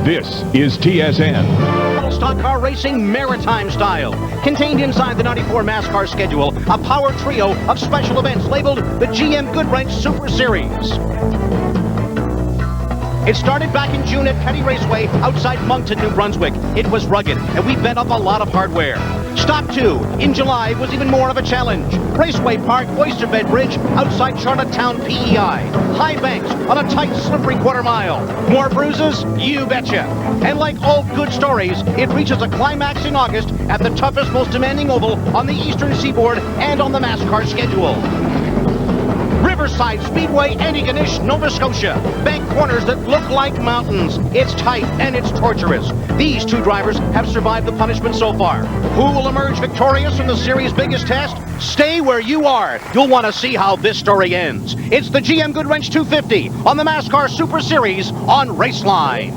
This is TSN. Stock car racing maritime style. Contained inside the 94 MASCAR schedule, a power trio of special events labeled the GM Goodwrench Super Series. It started back in June at Petty Raceway outside Moncton, New Brunswick. It was rugged, and we bent up a lot of hardware. Stop 2 in July was even more of a challenge. Raceway Park, Oysterbed Bridge, outside Charlottetown, PEI. High banks on a tight, slippery quarter mile. More bruises? You betcha. And like all good stories, it reaches a climax in August at the toughest, most demanding oval on the eastern seaboard and on the MASCAR schedule. Riverside Speedway, Antigonish, Nova Scotia. Bank corners that look like mountains. It's tight and it's torturous. These two drivers have survived the punishment so far. Who will emerge victorious from the series' biggest test? Stay where you are. You'll want to see how this story ends. It's the GM Goodwrench 250 on the MASCAR Super Series on Raceline.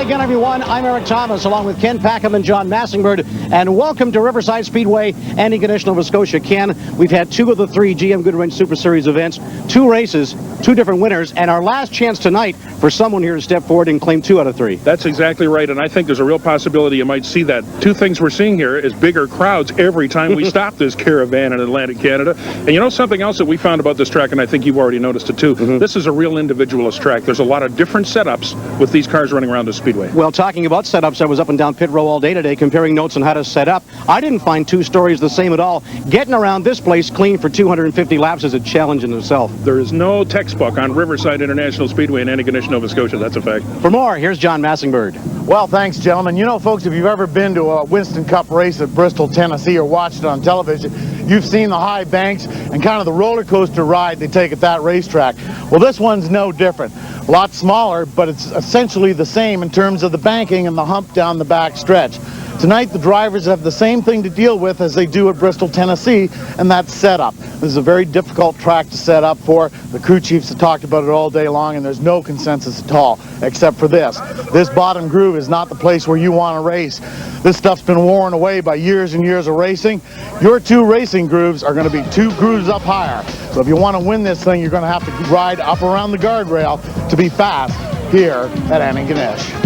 Again, everyone, I'm Eric Thomas, along with Ken Packham and John Massingbird, and welcome to Riverside Speedway, Antigonish, Nova Scotia. Ken, we've had 2 of the 3 GM Goodwrench Super Series events, 2 races, 2 different winners, and our last chance tonight for someone here to step forward and claim 2 out of 3. That's exactly right, and I think there's a real possibility you might see that. 2 things we're seeing here is bigger crowds every time we stop this caravan in Atlantic Canada. And you know something else that we found about this track, and I think you've already noticed it too, this is a real individualist track. There's a lot of different setups with these cars running around the Speedway. Well, talking about setups, I was up and down pit row all day today comparing notes on how to set up. I didn't find 2 stories the same at all. Getting around this place clean for 250 laps is a challenge in itself. There is no textbook on Riverside International Speedway in Antigonish, Nova Scotia. That's a fact. For more, here's John Massingbird. Well, thanks, gentlemen. You know, folks, if you've ever been to a Winston Cup race at Bristol, Tennessee, or watched it on television, you've seen the high banks and kind of the roller coaster ride they take at that racetrack. Well, this one's no different. A lot smaller, but it's essentially the same in terms of the banking and the hump down the back stretch. Tonight, the drivers have the same thing to deal with as they do at Bristol, Tennessee, and that's setup. This is a very difficult track to set up for. The crew chiefs have talked about it all day long, and there's no consensus at all, except for this. This bottom groove is not the place where you want to race. This stuff's been worn away by years and years of racing. Your 2 racing grooves are going to be 2 grooves up higher. So if you want to win this thing, you're going to have to ride up around the guardrail to be fast here at Antigonish.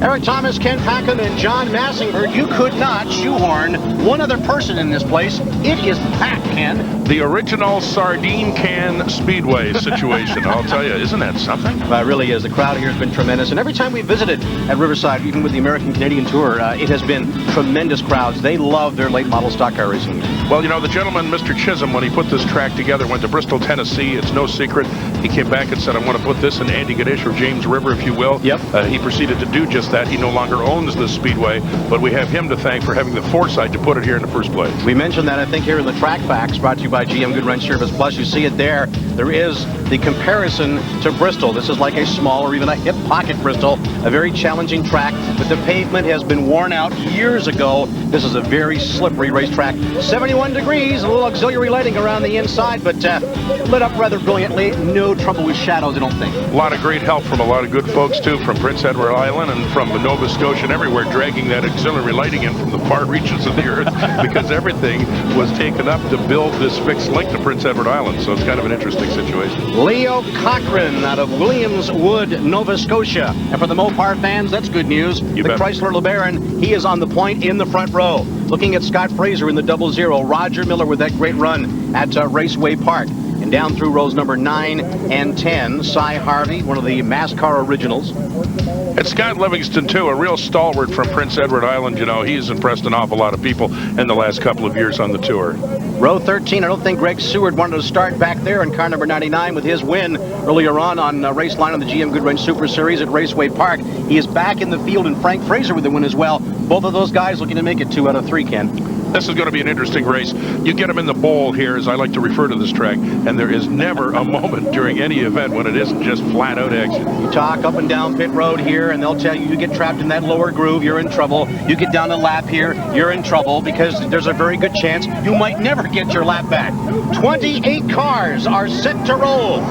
Eric Thomas, Ken Packham, and John Massingbird. You could not shoehorn one other person in this place. It is packed, Ken. The original sardine can speedway situation, I'll tell you. Isn't that something? Well, it really is. The crowd here has been tremendous. And every time we visited at Riverside, even with the American Canadian Tour, it has been tremendous crowds. They love their late model stock car racing. Well, you know, the gentleman, Mr. Chisholm, when he put this track together, went to Bristol, Tennessee. It's no secret. He came back and said, I want to put this in Antigonish, or James River, if you will. Yep. He proceeded to do just that. He no longer owns this speedway, but we have him to thank for having the foresight to put it here in the first place. We mentioned that, I think, here in the track facts, brought to you by GM Goodwrench Service Plus. You see it there. There is the comparison to Bristol. This is like a small or even a hip pocket Bristol, a very challenging track, but the pavement has been worn out years ago. This is a very slippery racetrack. 71 degrees, a little auxiliary lighting around the inside, but lit up rather brilliantly. No trouble with shadows, I don't think. A lot of great help from a lot of good folks, too, from Prince Edward Island and from Nova Scotia and everywhere, dragging that auxiliary lighting in from the far reaches of the earth because everything was taken up to build this fixed link to Prince Edward Island. So it's kind of an interesting situation. Leo Cochran out of Williamswood, Nova Scotia. And for the Mopar fans, that's good news. The Chrysler LeBaron, he is on the point in the front row. Looking at Scott Fraser in the 00, Roger Miller with that great run at Raceway Park. And down through rows number 9 and 10, Cy Harvey, one of the MASCAR originals. And Scott Livingston, too, a real stalwart from Prince Edward Island. You know, he's impressed an awful lot of people in the last couple of years on the tour. Row 13, I don't think Greg Stewart wanted to start back there in car number 99 with his win earlier on Raceline on the GM Goodwrench Super Series at Raceway Park. He is back in the field, and Frank Fraser with the win as well. Both of those guys looking to make it 2 out of 3, Ken. This is going to be an interesting race. You get them in the bowl here, as I like to refer to this track, and there is never a moment during any event when it isn't just flat-out action. You talk up and down pit road here, and they'll tell you get trapped in that lower groove, you're in trouble. You get down the lap here, you're in trouble, because there's a very good chance you might never get your lap back. 28 cars are set to roll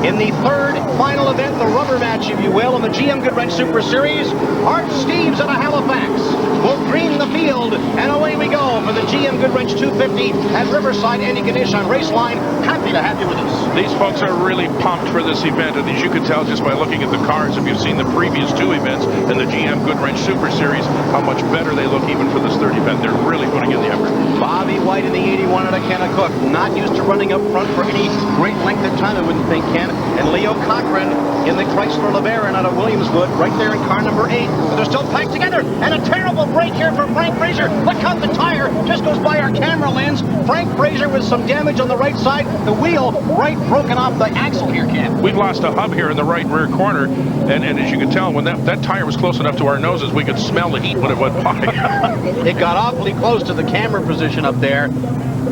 in the third final event, the rubber match, if you will, in the GM Goodwrench Super Series. Art Steves out of Halifax will green the field, and away we go for the GM Goodwrench 250 at Riverside. Andy Ganesh on Raceline. Happy to have you with us. These folks are really pumped for this event, and as you can tell just by looking at the cars, if you've seen the previous two events in the GM Goodwrench Super Series, how much better they look even for this third event. They're really putting in the effort. Bobby White in the 81 out of Kennecook, not used to running up front for any great length of time, I wouldn't think, Ken. And Leo Cochran in the Chrysler LeBaron out of Williamswood, right there in car number 8. But they're still packed together, and a terrible break here for Frank Fraser. Look how the tire just goes by our camera lens. Frank Fraser with some damage on the right side. The wheel right broken off the axle here, Ken. We've lost a hub here in the right rear corner, and as you can tell, when that tire was close enough to our noses, we could smell the heat when it went by. It got awfully close to the camera position up there.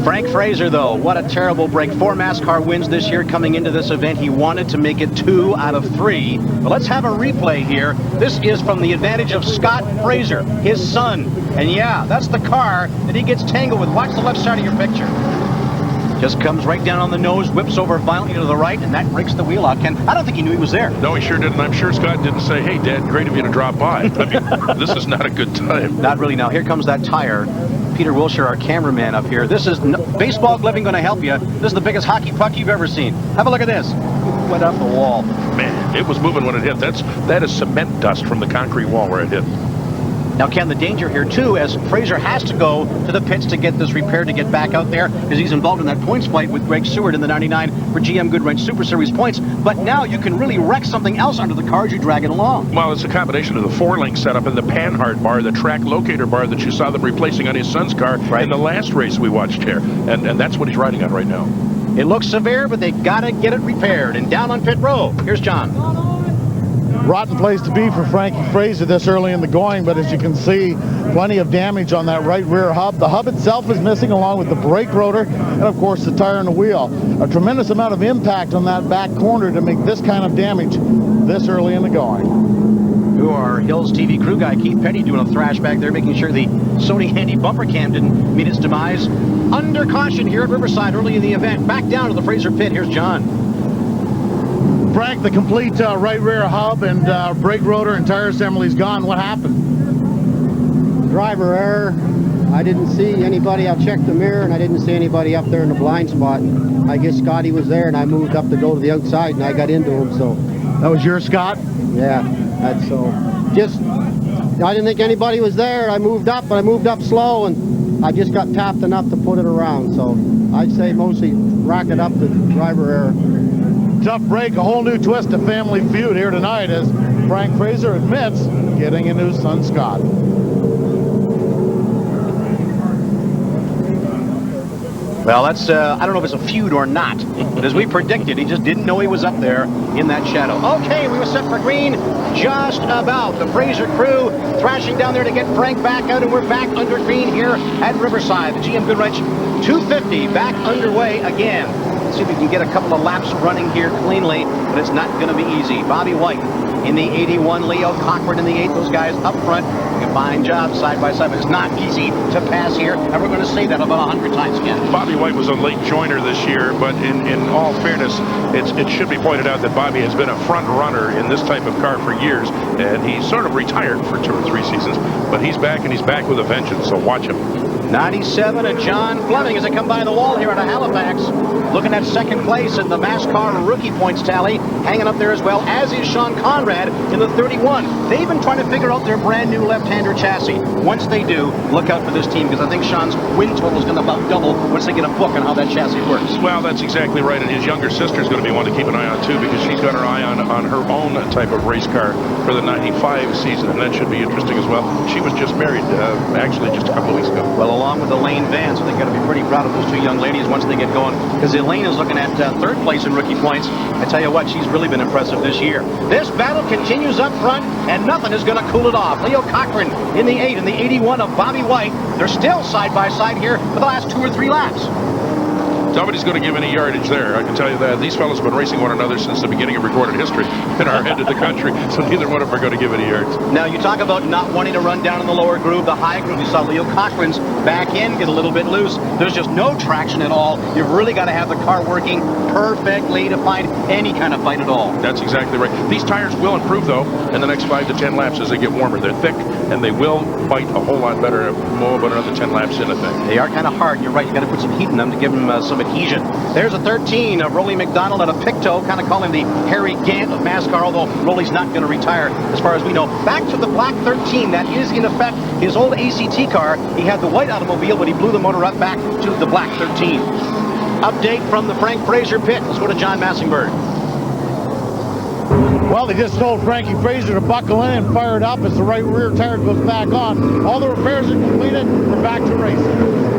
Frank Fraser, though, what a terrible break. 4 MASCAR wins this year coming into this event. He wanted to make it 2 out of 3. But let's have a replay here. This is from the advantage of Scott Fraser, his son. And yeah, that's the car that he gets tangled with. Watch the left side of your picture. Just comes right down on the nose, whips over violently to the right, and that breaks the wheel out. Ken, I don't think he knew he was there. No, he sure didn't. I'm sure Scott didn't say, "Hey, Dad, great of you to drop by." I mean, this is not a good time. Not really. Now, here comes that tire. Peter Wilshire, our cameraman up here. This is baseball gloving going to help you. This is the biggest hockey puck you've ever seen. Have a look at this. Went off the wall. Man, it was moving when it hit. That is cement dust from the concrete wall where it hit. Now, Ken, the danger here, too, as Fraser has to go to the pits to get this repaired, to get back out there, because he's involved in that points fight with Greg Stewart in the 99 for GM Goodwrench Super Series points. But now you can really wreck something else under the car as you drag it along. Well, it's a combination of the 4-link setup and the panhard bar, the track locator bar that you saw them replacing on his son's car in the last race we watched here. And that's what he's riding on right now. It looks severe, but they got to get it repaired. And down on pit row, here's John. Rotten place to be for Frankie Fraser this early in the going, but as you can see, plenty of damage on that right rear hub. The hub itself is missing along with the brake rotor and, of course, the tire and the wheel. A tremendous amount of impact on that back corner to make this kind of damage this early in the going. Who our Hills TV crew guy, Keith Petty, doing a thrash back there, making sure the Sony Handy bumper cam didn't meet its demise. Under caution here at Riverside early in the event. Back down to the Fraser pit. Here's John. Frank, the complete right rear hub and brake rotor and tire assembly's gone. What happened? Driver error. I didn't see anybody. I checked the mirror and I didn't see anybody up there in the blind spot. I guess Scotty was there and I moved up to go to the outside and I got into him, so. That was your Scott? Yeah, that's so. Just, I didn't think anybody was there. I moved up, but I moved up slow and I just got tapped enough to put it around. So I'd say mostly rack it up to driver error. Tough break, a whole new twist to Family Feud here tonight as Frank Fraser admits getting into his son Scott. Well, that's, I don't know if it's a feud or not, but as we predicted, he just didn't know he was up there in that shadow. Okay, we were set for green just about. The Fraser crew thrashing down there to get Frank back out, and we're back under green here at Riverside. The GM Goodwrench 250 back underway again. Let's see if we can get a couple of laps running here cleanly, but it's not going to be easy. Bobby White in the 81, Leo Cochran in the 8. Those guys up front, fine job side by side, but it's not easy to pass here, and we're going to say that about 100 times again. Bobby White was a late joiner this year, but in all fairness, it should be pointed out that Bobby has been a front runner in this type of car for years, and he's sort of retired for 2 or 3 seasons, but he's back, and he's back with a vengeance, so watch him. 97 and John Fleming as they come by the wall here out of Halifax, looking at second place in the MASCAR rookie points tally, hanging up there as well, as is Sean Conrad in the 31. They've been trying to figure out their brand new left-hander chassis. Once they do, look out for this team, because I think Sean's win total is going to about double once they get a book on how that chassis works. Well, that's exactly right, and his younger sister's going to be one to keep an eye on too, because she's got her eye on her own type of race car for the 95 season, and that should be interesting as well. She was just married, actually, just a couple of weeks ago. Well, a along with Elaine Van, so they've got to be pretty proud of those two young ladies once they get going, because Elaine is looking at third place in rookie points. I tell you what, she's really been impressive this year. This battle continues up front, and nothing is going to cool it off. Leo Cochran in the 8 and the 81 of Bobby White. They're still side by side here for the last 2 or 3 laps. Nobody's going to give any yardage there, I can tell you that. These fellows have been racing one another since the beginning of recorded history in our end of the country, so neither one of them are going to give any yards. Now, you talk about not wanting to run down in the lower groove, the high groove. You saw Leo Cochran's back end get a little bit loose. There's just no traction at all. You've really got to have the car working perfectly to find any kind of fight at all. That's exactly right. These tires will improve, though, in the next 5 to 10 laps as they get warmer. They're thick, and they will fight a whole lot better about another 10 laps in, I think. They are kind of hard. You're right. You got to put some heat in them to give them some adhesion. There's a 13 of Rolly McDonald and a Picto, kind of call him the Harry Gant of NASCAR, although Rolly's not going to retire as far as we know. Back to the black 13. That is, in effect, his old ACT car. He had the white automobile, but he blew the motor up back to the black 13. Update from the Frank Fraser pit. Let's go to John Massingberg. Well, they just told Frankie Fraser to buckle in and fire it up as the right rear tire goes back on. All the repairs are completed. We're back to racing.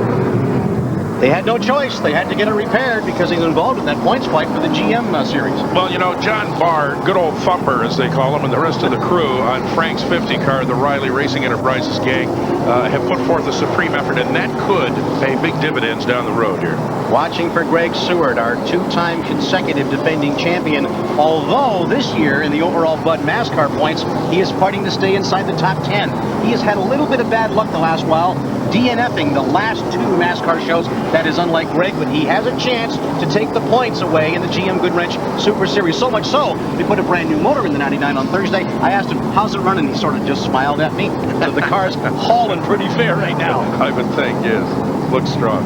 They had no choice. They had to get it repaired because he's involved in that points fight for the GM series. Well, you know, John Barr, good old Thumper, as they call him, and the rest of the crew on Frank's 50 car, the Riley Racing Enterprises gang, have put forth a supreme effort, and that could pay big dividends down the road here. Watching for Greg Stewart, our 2-time consecutive defending champion, although this year in the overall Bud NASCAR points, he is fighting to stay inside the top 10. He has had a little bit of bad luck the last while, DNFing the last 2 NASCAR shows. That is unlike Greg, but he has a chance to take the points away in the GM Goodwrench Super Series. So much so, we put a brand new motor in the 99 on Thursday. I asked him, how's it running? He sort of just smiled at me. The car's hauling pretty fair right now. I would think, yes. Looks strong.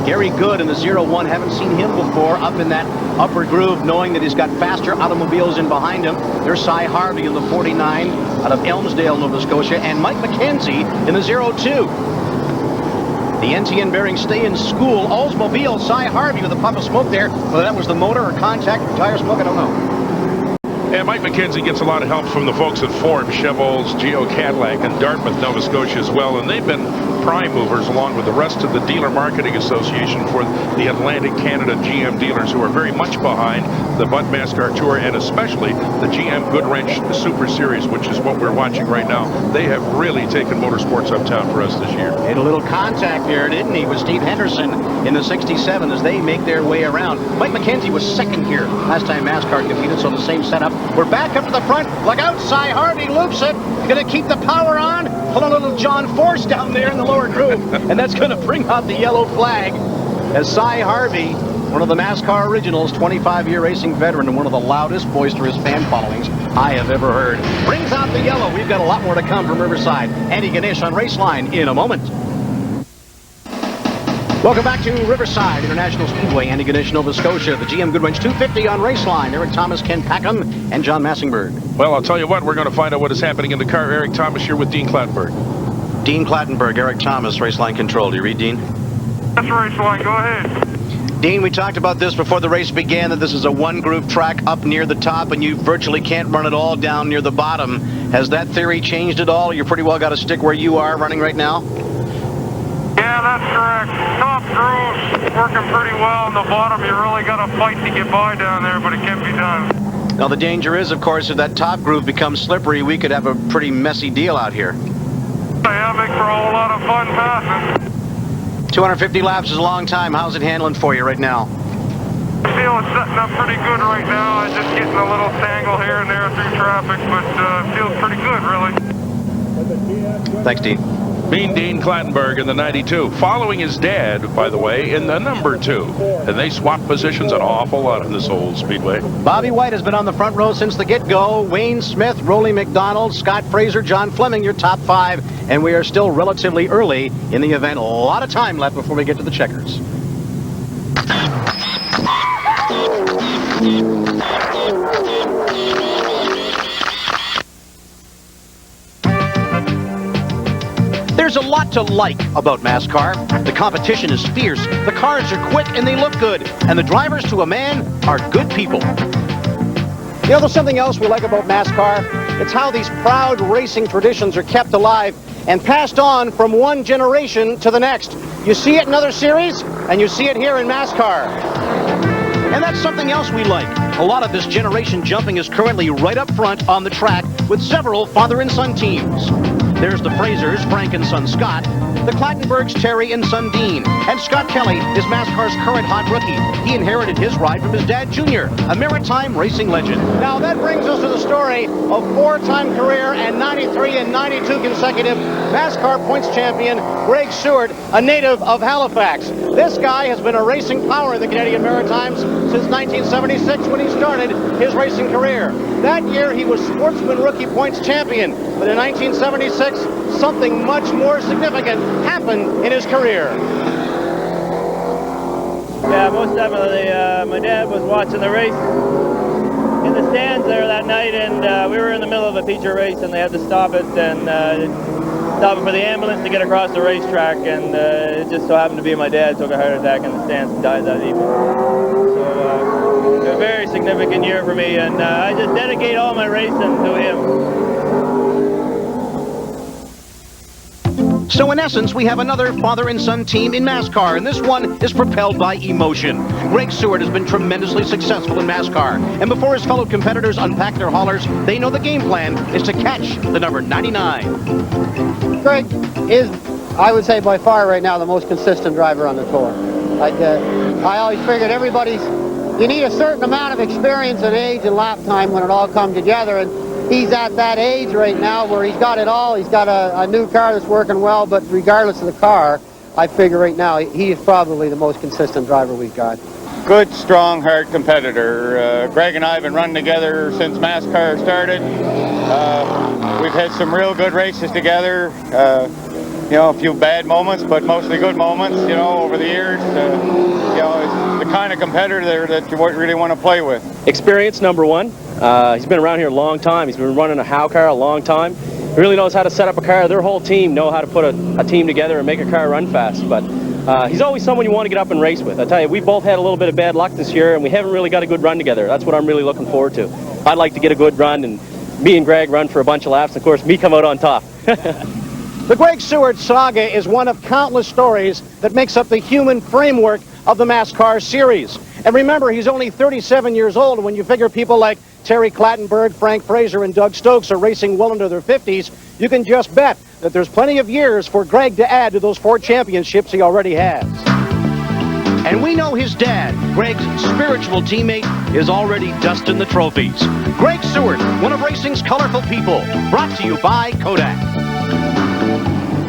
Gary Good in the 01, haven't seen him before up in that upper groove, knowing that he's got faster automobiles in behind him. There's Cy Harvey in the 49 out of Elmsdale, Nova Scotia, and Mike McKenzie in the 02. The NTN bearing stay in school. Oldsmobile, Cy Harvey with a puff of smoke there. Whether that was the motor or contact or tire smoke, I don't know. And Mike McKenzie gets a lot of help from the folks at Ford, Chevrolet's, Geo Cadillac, and Dartmouth, Nova Scotia as well. And they've been prime movers along with the rest of the Dealer Marketing Association for the Atlantic Canada GM dealers, who are very much behind the Bud NASCAR Tour and especially the GM Goodwrench Super Series, which is what we're watching right now. They have really taken motorsports uptown for us this year. Had a little contact there, didn't he, with Steve Henderson in the 67 as they make their way around. Mike McKenzie was second here last time NASCAR competed, so the same setup. We're back up to the front. Look out, Cy Harvey loops it. Going to keep the power on. Pull a little John Force down there in the lower groove. And that's going to bring out the yellow flag as Cy Harvey, one of the NASCAR originals, 25-year racing veteran, and one of the loudest, boisterous fan followings I have ever heard, brings out the yellow. We've got a lot more to come from Riverside. Andy Ganesh on Raceline in a moment. Welcome back to Riverside International Speedway, Andy Ganesh, Nova Scotia. The GM Goodwrench 250 on Raceline. Eric Thomas, Ken Packham, and John Massingberg. Well, I'll tell you what, we're going to find out what is happening in the car. Eric Thomas here with Dean Clattenburg. Dean Clattenburg, Eric Thomas, Raceline Control. Do you read, Dean? That's Raceline. Go ahead. Dean, we talked about this before the race began, that this is a one-groove track up near the top, and you virtually can't run it all down near the bottom. Has that theory changed at all? You pretty well got to stick where you are running right now? Yeah, that's correct. Top groove's working pretty well. On the bottom, you really got to fight to get by down there, but it can be done. Now, the danger is, of course, if that top groove becomes slippery, we could have a pretty messy deal out here. Yeah, make for a whole lot of fun passing. 250 laps is a long time. How's it handling for you right now? I feel it's setting up pretty good right now. I'm just getting a little tangle here and there through traffic, but it feels pretty good, really. Thanks, Dean. Mean Dean Clattenburg in the 92, following his dad, by the way, in the number 2. And they swap positions an awful lot in this old speedway. Bobby White has been on the front row since the get-go. Wayne Smith, Rolly McDonald, Scott Fraser, John Fleming, your top 5. And we are still relatively early in the event. A lot of time left before we get to the checkers. There's a lot to like about NASCAR. The competition is fierce, the cars are quick, and they look good. And the drivers, to a man, are good people. You know, there's something else we like about NASCAR. It's how these proud racing traditions are kept alive and passed on from one generation to the next. You see it in other series, and you see it here in MASCAR. And that's something else we like. A lot of this generation jumping is currently right up front on the track with several father and son teams. There's the Frasers, Frank and son Scott, the Clattenburgs, Terry and son Dean, and Scott Kelly is NASCAR's current hot rookie. He inherited his ride from his dad, Junior, a maritime racing legend. Now that brings us to the story of four-time career and 93 and 92 consecutive NASCAR points champion, Greg Stewart, a native of Halifax. This guy has been a racing power in the Canadian Maritimes since 1976 when he started his racing career. That year he was Sportsman Rookie Points champion, but in 1976, something much more significant happened in his career. Yeah, most definitely. My dad was watching the race in the stands there that night, and we were in the middle of a feature race, and they had to stop it and stop it for the ambulance to get across the racetrack, and it just so happened to be my dad took a heart attack in the stands and died that evening. So a very significant year for me, and I just dedicate all my racing to him. So in essence, we have another father and son team in NASCAR, and this one is propelled by emotion. Greg Stewart has been tremendously successful in NASCAR, and before his fellow competitors unpack their haulers, they know the game plan is to catch the number 99. Greg is, I would say, by far right now the most consistent driver on the tour. I always figured you need a certain amount of experience and age and lap time when it all comes together, and he's at that age right now where he's got it all. He's got a new car that's working well, but regardless of the car, I figure right now he is probably the most consistent driver we've got. Good, strong, hard competitor. Greg and I have been running together since MASCAR started. We've had some real good races together. A few bad moments, but mostly good moments, over the years. He's the kind of competitor that you really want to play with. Experience, number one. He's been around here a long time. He's been running a Howe car a long time. He really knows how to set up a car. Their whole team know how to put a team together and make a car run fast. But he's always someone you want to get up and race with. I tell you, we both had a little bit of bad luck this year, and we haven't really got a good run together. That's what I'm really looking forward to. I'd like to get a good run, and me and Greg run for a bunch of laps, and of course, me come out on top. The Greg Stewart saga is one of countless stories that makes up the human framework of the NASCAR series. And remember, he's only 37 years old, and when you figure people like Terry Clattenburg, Frank Fraser, and Doug Stokes are racing well into their 50s, you can just bet that there's plenty of years for Greg to add to those 4 championships he already has. And we know his dad, Greg's spiritual teammate, is already dusting the trophies. Greg Stewart, one of racing's colorful people, brought to you by Kodak.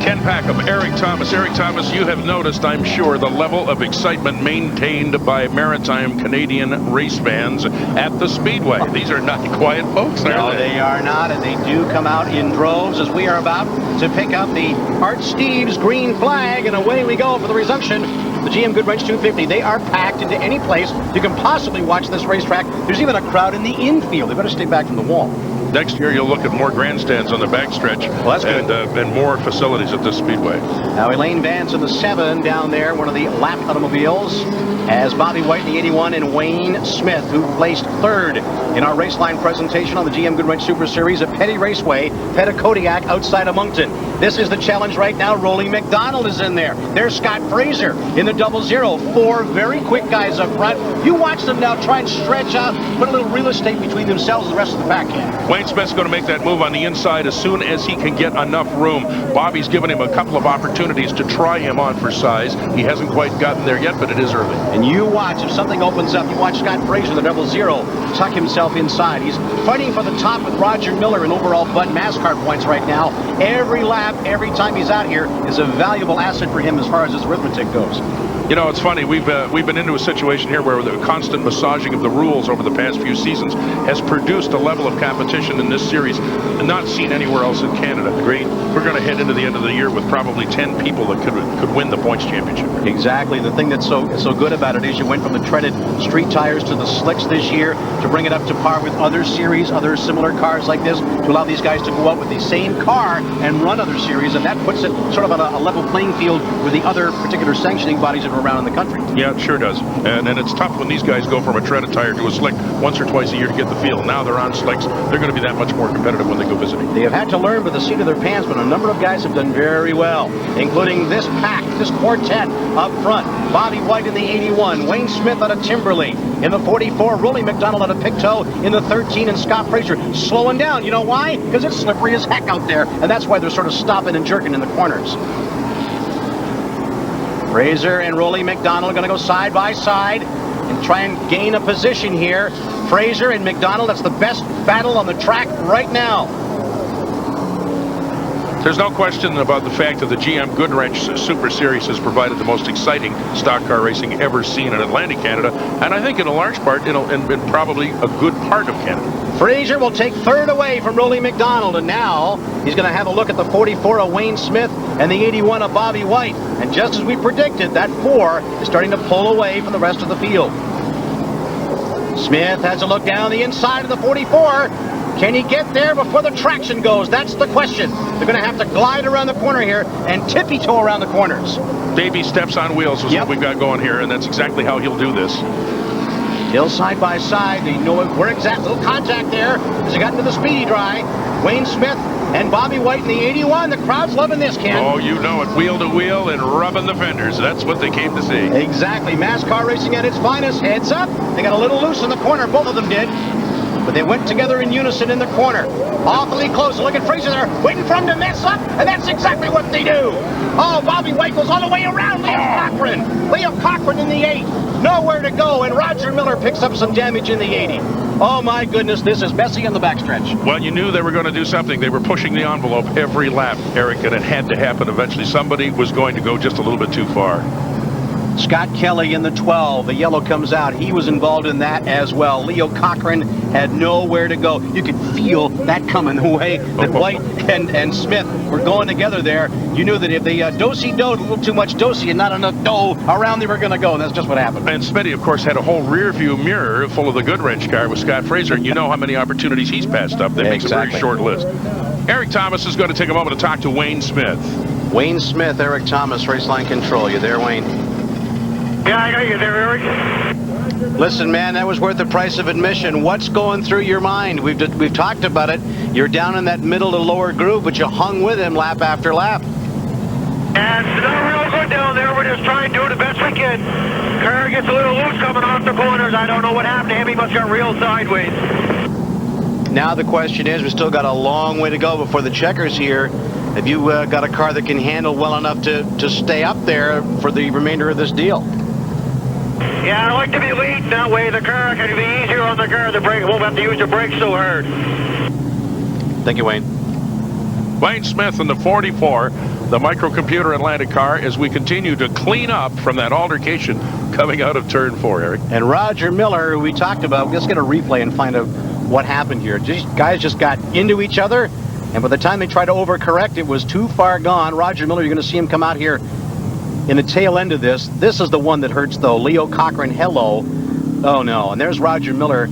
Ken Packham, Eric Thomas. Eric Thomas, you have noticed, I'm sure, the level of excitement maintained by maritime Canadian race fans at the Speedway. These are not quiet folks, are they? No, they are not, and they do come out in droves as we are about to pick up the Art Steves green flag, and away we go for the resumption. The GM Goodwrench 250. They are packed into any place you can possibly watch this racetrack. There's even a crowd in the infield. They better stay back from the wall. Next year, you'll look at more grandstands on the backstretch, well, that's good. And more facilities at this Speedway. Now, Elaine Vance in the 7 down there, one of the lap automobiles, as Bobby White in the 81 and Wayne Smith, who placed 3rd in our Raceline presentation on the GM Goodwrench Super Series at Petty Raceway, Petticodiac, outside of Moncton. This is the challenge right now. Rolly McDonald is in there. There's Scott Fraser in the 00. 4 very quick guys up front. You watch them now try and stretch out, put a little real estate between themselves and the rest of the pack. Wayne Smith's going to make that move on the inside as soon as he can get enough room. Bobby's given him a couple of opportunities to try him on for size. He hasn't quite gotten there yet, but it is early. And you watch, if something opens up, you watch Scott Fraser, the 00, tuck himself inside. He's fighting for the top with Roger Miller in overall Bud NASCAR points right now. Every lap, every time he's out here is a valuable asset for him as far as his arithmetic goes. You know, it's funny, we've been into a situation here where the constant massaging of the rules over the past few seasons has produced a level of competition in this series not seen anywhere else in Canada. Agreed. We're going to head into the end of the year with probably 10 people that could win the points championship. Exactly. The thing that's so good about it is you went from the treaded street tires to the slicks this year to bring it up to par with other series, other similar cars like this, to allow these guys to go out with the same car and run other series, and that puts it sort of on a level playing field with the other particular sanctioning bodies that are around in the country. Yeah, it sure does. And it's tough when these guys go from a treaded tire to a slick once or twice a year to get the feel. Now they're on slicks. They're going to be that much more competitive when they go visiting. They have had to learn by the seat of their pants, but a number of guys have done very well, including this pack, this quartet up front. Bobby White in the 81, Wayne Smith out of Timberley in the 44, Rolly McDonald out of Pictou in the 13, and Scott Fraser slowing down. You know why? Because it's slippery as heck out there, and that's why they're sort of stopping and jerking in the corners. Fraser and Rolly McDonald are going to go side by side and try and gain a position here. Fraser and McDonald, that's the best battle on the track right now. There's no question about the fact that the GM Goodwrench Super Series has provided the most exciting stock car racing ever seen in Atlantic Canada, and I think in a large part, in probably a good part of Canada. Fraser will take third away from Rolly McDonald, and now he's going to have a look at the 44 of Wayne Smith and the 81 of Bobby White. And just as we predicted, that 4 is starting to pull away from the rest of the field. Smith has a look down the inside of the 44. Can he get there before the traction goes? That's the question. They're going to have to glide around the corner here and tippy-toe around the corners. Baby steps on wheels is what we've got going here, and that's exactly how he'll do this. Still side by side. They know where exactly. Little contact there as they got into the speedy dry. Wayne Smith and Bobby White in the 81. The crowd's loving this, Ken. Oh, you know it. Wheel to wheel and rubbing the fenders. That's what they came to see. Exactly. MASCAR racing at its finest. Heads up. They got a little loose in the corner. Both of them did. But they went together in unison in the corner. Awfully close. Look at Fraser there, waiting for him to mess up, and that's exactly what they do. Oh, Bobby White goes all the way around Leo Cochran. Leo Cochran in the 8. Nowhere to go, and Roger Miller picks up some damage in the 80. Oh, my goodness, this is messy in the backstretch. Well, you knew they were going to do something. They were pushing the envelope every lap, Eric, and it had to happen eventually. Somebody was going to go just a little bit too far. Scott Kelly in the 12. The yellow comes out. He was involved in that as well. Leo Cochran had nowhere to go. You could feel that coming the way that White and Smith were going together there. You knew that if they do-si-doed a little too much do-si and not enough dough around, they were going to go, and that's just what happened. And Smitty, of course, had a whole rear-view mirror full of the Goodwrench car with Scott Fraser, and you know how many opportunities he's passed up. That makes a very short list. Eric Thomas is going to take a moment to talk to Wayne Smith. Wayne Smith, Eric Thomas, Raceline Control. You there, Wayne? Yeah, I got you there, Eric. Listen, man, that was worth the price of admission. What's going through your mind? We've talked about it. You're down in that middle to lower groove, but you hung with him lap after lap. And it's not real good down there. We're just trying to do the best we can. Car gets a little loose coming off the corners. I don't know what happened to him. He must have got real sideways. Now the question is, we still got a long way to go before the checkers here. Have you got a car that can handle well enough to stay up there for the remainder of this deal? Yeah, I like to be leading that way. The car can be easier on the car. The brake won't have to use the brakes so hard. Thank you, Wayne. Wayne Smith in the 44, the microcomputer Atlantic car, as we continue to clean up from that altercation coming out of turn 4, Eric. And Roger Miller, who we talked about, let's get a replay and find out what happened here. Guys just got into each other, and by the time they tried to overcorrect, it was too far gone. Roger Miller, you're going to see him come out here in the tail end of this. This is the one that hurts, though. Leo Cochran, hello. Oh, no. And there's Roger Miller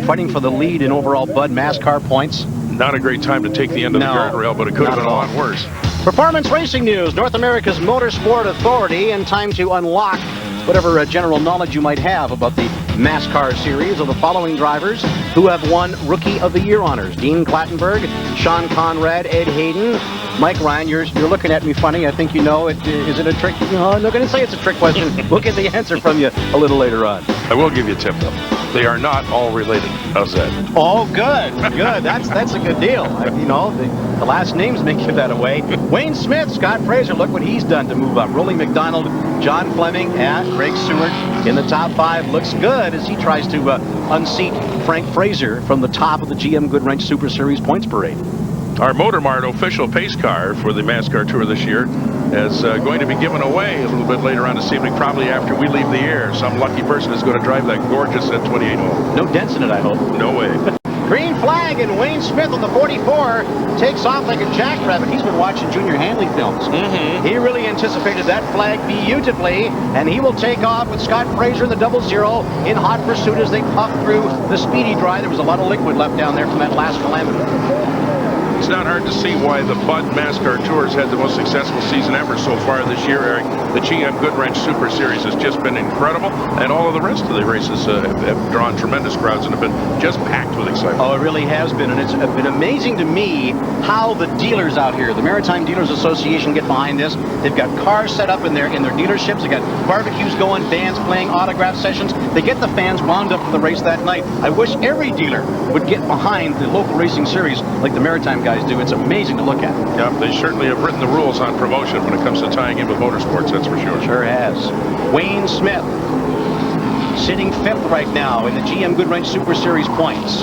fighting for the lead in overall Bud MASCAR points. Not a great time to take the end of the guardrail, but it could have been a lot worse. Performance Racing News, North America's Motorsport Authority, and time to unlock whatever general knowledge you might have about the MASCAR series of the following drivers who have won Rookie of the Year honors. Dean Clattenburg, Sean Conrad, Ed Hayden, Mike Ryan. You're looking at me funny. I think you know it. Is it a trick? No, I'm not going to say it's a trick question. We'll get the answer from you a little later on. I will give you a tip, though. They are not all related. How's that? Oh, good. Good. That's a good deal. You know, the last names may give that away. Wayne Smith, Scott Fraser, look what he's done to move up. Rolly McDonald, John Fleming, and Greg Stewart in the top 5. Looks good as he tries to unseat Frank Fraser from the top of the GM Goodwrench Super Series points parade. Our Motor Mart official pace car for the MASCAR Tour this year is going to be given away a little bit later on this evening, probably after we leave the air. Some lucky person is going to drive that gorgeous Z28 home. No dents in it, I hope. No way. Green flag, and Wayne Smith on the 44 takes off like a jackrabbit. He's been watching Junior Hanley films. He really anticipated that flag beautifully, and he will take off with Scott Fraser in the 00 in hot pursuit as they puff through the speedy dry. There was a lot of liquid left down there from that last calamity. It's not hard to see why the Bud MASCAR Tours had the most successful season ever so far this year, Eric. The GM Goodwrench Super Series has just been incredible, and all of the rest of the races have drawn tremendous crowds and have been just packed with excitement. Oh, it really has been, and it's been amazing to me how the dealers out here, the Maritime Dealers Association, get behind this. They've got cars set up in their dealerships. They've got barbecues going, bands playing, autograph sessions. They get the fans wound up for the race that night. I wish every dealer would get behind the local racing series like the Maritime guys do. It's amazing to look at. Yeah, they certainly have written the rules on promotion when it comes to tying in with motorsports, that's for sure. Sure has. Wayne Smith sitting 5th right now in the GM Goodwrench Super Series points.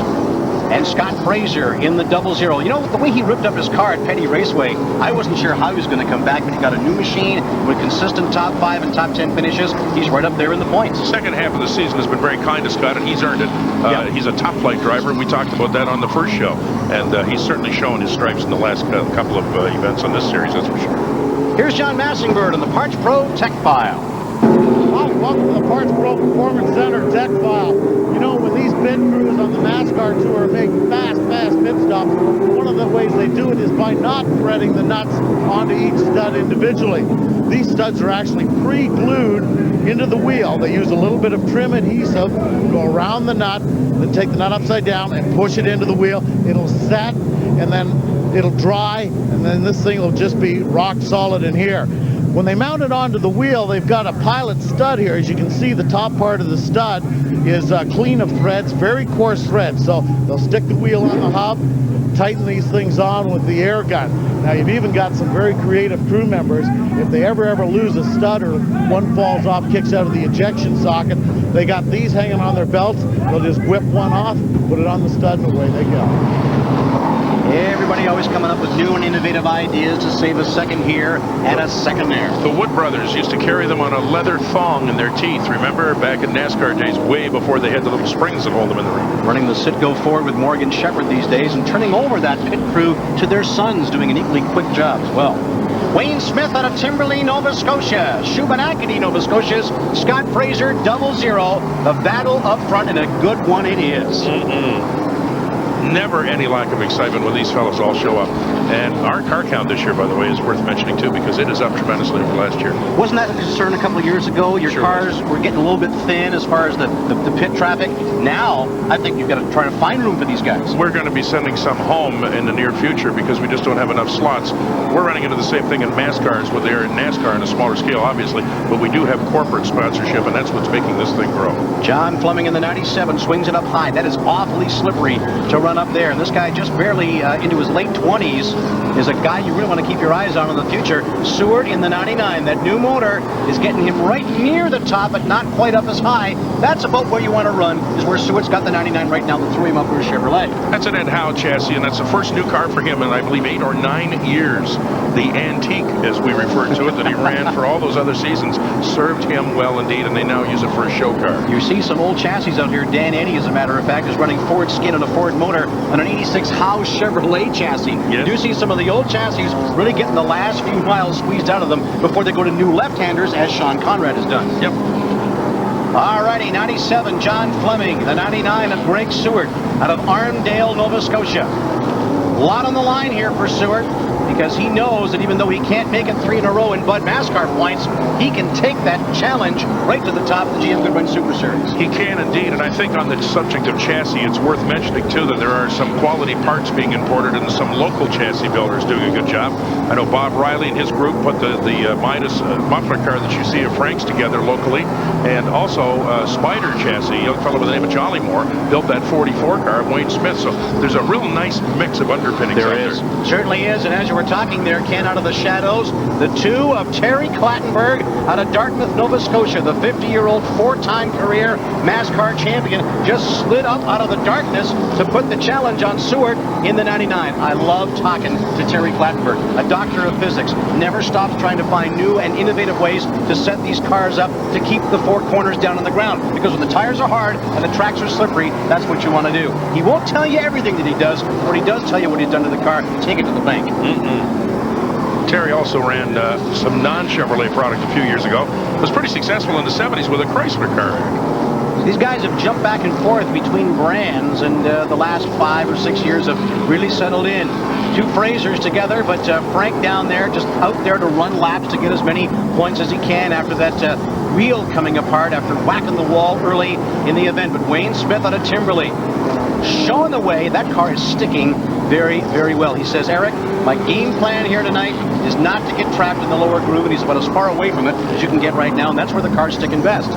And Scott Fraser in the 00. You know, the way he ripped up his car at Petty Raceway, I wasn't sure how he was going to come back, but he got a new machine with consistent top 5 and top 10 finishes. He's right up there in the points. The second half of the season has been very kind to Scott, and he's earned it. He's a top flight driver, and we talked about that on the first show. And he's certainly shown his stripes in the last couple of events on this series, that's for sure. Here's John Massingbird on the Parts Pro Tech File. Hi, welcome to the Parts Pro Performance Center Tech File. You know, when these pit crews on the MASCAR Tour make fast pit stops, one of the ways they do it is by not threading the nuts onto each stud individually. These studs are actually pre-glued into the wheel. They use a little bit of trim adhesive, go around the nut, then take the nut upside down and push it into the wheel. It'll set, and then it'll dry, and then this thing will just be rock solid in here. When they mount it onto the wheel, they've got a pilot stud here. As you can see, the top part of the stud is clean of threads, very coarse threads. So they'll stick the wheel on the hub, tighten these things on with the air gun. Now, you've even got some very creative crew members. If they ever lose a stud or one falls off, kicks out of the ejection socket, they got these hanging on their belts. They'll just whip one off, put it on the stud, and away they go. Everybody always coming up with new and innovative ideas to save a second here and a second there. The Wood brothers used to carry them on a leather thong in their teeth. Remember back in NASCAR days, way before they had the little springs that hold them in the ring. Running the sit-go forward with Morgan Shepherd these days and turning over that pit crew to their sons, doing an equally quick job as well. Wayne Smith out of Timberlea, Nova Scotia. Shubenacadie, Nova Scotia's Scott Fraser, 00. The battle up front, and a good one it is. Never any lack of excitement when these fellows all show up. And our car count this year, by the way, is worth mentioning too, because it is up tremendously over last year. Wasn't that a concern a couple of years ago? Your cars were getting a little bit thin as far as the pit traffic. Now, I think you've got to try to find room for these guys. We're going to be sending some home in the near future because we just don't have enough slots. We're running into the same thing in MASCARs with they're in NASCAR on a smaller scale, obviously, but we do have corporate sponsorship, and that's what's making this thing grow. John Fleming in the 97 swings it up high. That is awfully slippery to run up there. And this guy just barely into his late 20s is a guy you really want to keep your eyes on in the future. Stewart in the 99. That new motor is getting him right near the top, but not quite up as high. That's about where you want to run, is where Stewart's got the 99 right now that threw him up for a Chevrolet. That's an Ed Howe chassis, and that's the first new car for him in, I believe, 8 or 9 years. The antique, as we refer to it, that he ran for all those other seasons, served him well indeed, and they now use it for a show car. You see some old chassis out here. Dan Eddy, as a matter of fact, is running Ford skin and a Ford motor on an 86 Howe Chevrolet chassis. Yes. You do see some of the old chassis really getting the last few miles squeezed out of them before they go to new left-handers, as Sean Conrad has done. Yep. All righty, 97, John Fleming. The 99 of Greg Stewart out of Arndale, Nova Scotia. A lot on the line here for Stewart, because he knows that even though he can't make it 3 in a row in Bud MASCAR points, he can take that challenge right to the top of the GM Goodwrench Super Series. He can indeed, and I think on the subject of chassis, it's worth mentioning too that there are some quality parts being imported and some local chassis builders doing a good job. I know Bob Riley and his group put the Midas muffler car that you see of Frank's together locally, and also Spider chassis, a young fellow by the name of Jolly Moore, built that 44 car of Wayne Smith. So there's a real nice mix of underpinnings out there. Certainly is, and as you were talking there, Ken, out of the shadows, the 2 of Terry Clattenburg out of Dartmouth, Nova Scotia, the 50-year-old 4-time career MASCAR champion, just slid up out of the darkness to put the challenge on Stewart in the 99. I love talking to Terry Clattenburg, a doctor of physics, never stops trying to find new and innovative ways to set these cars up to keep the 4 corners down on the ground, because when the tires are hard and the tracks are slippery, that's what you want to do. He won't tell you everything that he does, but when he does tell you what he's done to the car, take it to the bank. Terry also ran some non-Chevrolet product a few years ago. Was pretty successful in the 70s with a Chrysler car. These guys have jumped back and forth between brands, and the last 5 or 6 years have really settled in. 2 Frasers together, but Frank down there just out there to run laps to get as many points as he can after that wheel coming apart after whacking the wall early in the event. But Wayne Smith out of Timberley showing the way. That car is sticking very, very well. He says, Eric, my game plan here tonight is not to get trapped in the lower groove, and he's about as far away from it as you can get right now, and that's where the car's sticking best.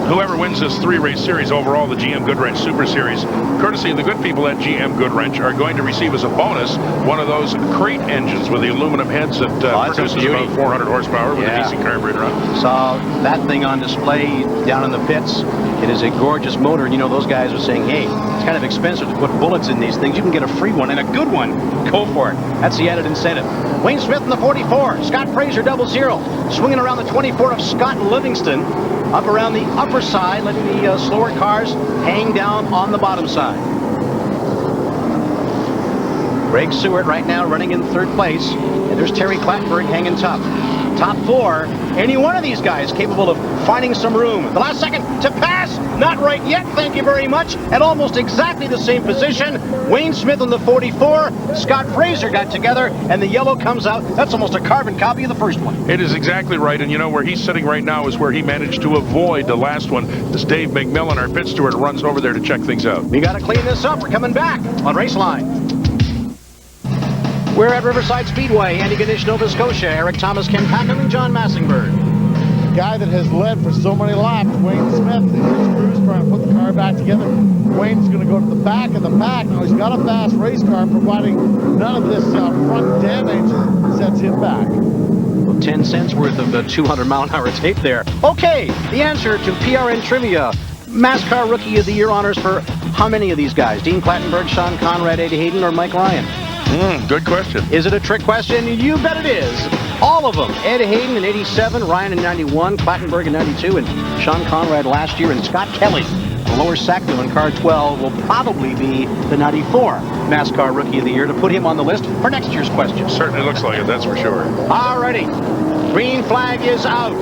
Whoever wins this 3-race series overall, the GM Goodwrench Super Series, courtesy of the good people at GM Goodwrench, are going to receive as a bonus one of those crate engines with the aluminum heads that produces about 400 horsepower with a DC carburetor on. Saw that thing on display down in the pits. It is a gorgeous motor, and you know those guys are saying, hey, it's kind of expensive to put bullets in these things. You can get a free one and a good one. Go for it. That's the added incentive. Wayne Smith in the 44. Scott Fraser 00. Swinging around the 24 of Scott Livingston. Up around the upper side, letting the slower cars hang down on the bottom side. Greg Stewart right now running in 3rd place. And there's Terry Clattenburg hanging tough. Top 4, any one of these guys capable of finding some room. The last second to pass, not right yet, thank you very much. At almost exactly the same position, Wayne Smith on the 44, Scott Fraser got together, and the yellow comes out. That's almost a carbon copy of the first one. It is exactly right, and you know where he's sitting right now is where he managed to avoid the last one. As Dave McMillan, our pit steward, runs over there to check things out. We got to clean this up. We're coming back on Raceline. We're at Riverside Speedway, Andy Ganesh, Nova Scotia. Eric Thomas, Ken Packham, and John Massingberg. The guy that has led for so many laps, Wayne Smith. Here's Cruz trying to put the car back together. Wayne's going to go to the back of the pack. Now he's got a fast race car, providing none of this front damage sets him back. 10 cents worth of the 200-mile-an-hour tape there. Okay, the answer to PRN Trivia. MASCAR Rookie of the Year honors for how many of these guys? Dean Clattenburg, Sean Conrad, Eddie Hayden, or Mike Ryan? Good question. Is it a trick question? You bet it is. All of them. Ed Hayden in 87, Ryan in 91, Clattenburg in 92, and Sean Conrad last year, and Scott Kelly, the lower Sackville in car 12, will probably be the 94 NASCAR Rookie of the Year to put him on the list for next year's question. Certainly looks like it, that's for sure. Alrighty. Green flag is out.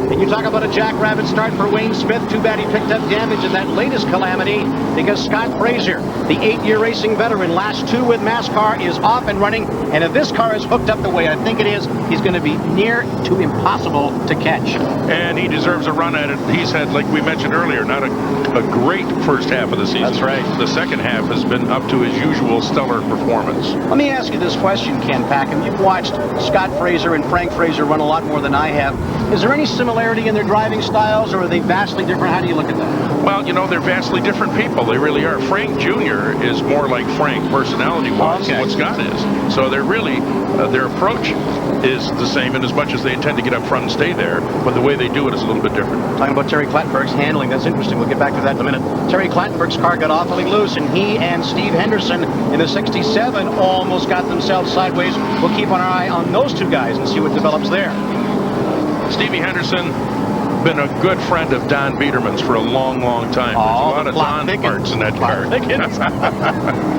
And you talk about a jackrabbit start for Wayne Smith. Too bad he picked up damage in that latest calamity, because Scott Fraser, the 8-year racing veteran, last 2 with MASCAR, is off and running. And if this car is hooked up the way I think it is, he's going to be near to impossible to catch. And he deserves a run at it. He's had, like we mentioned earlier, not a great first half of the season. That's right. The second half has been up to his usual stellar performance. Let me ask you this question, Ken Packham. You've watched Scott Fraser and Frank Fraser run a lot more than I have. Is there any similarity in their driving styles, or are they vastly different? How do you look at that? Well, you know, they're vastly different people. They really are. Frank Jr. is more like Frank personality-wise than what Scott is. So they're really, their approach is the same in as much as they intend to get up front and stay there, but the way they do it is a little bit different. Talking about Terry Clattenburg's handling, that's interesting. We'll get back to that in a minute. Terry Clattenburg's car got awfully loose, and he and Steve Henderson in the 67 almost got themselves sideways. We'll keep our eye on those 2 guys and see what develops there. Stevie Henderson, been a good friend of Don Biederman's for a long, long time. There's a lot of Don parts in that car.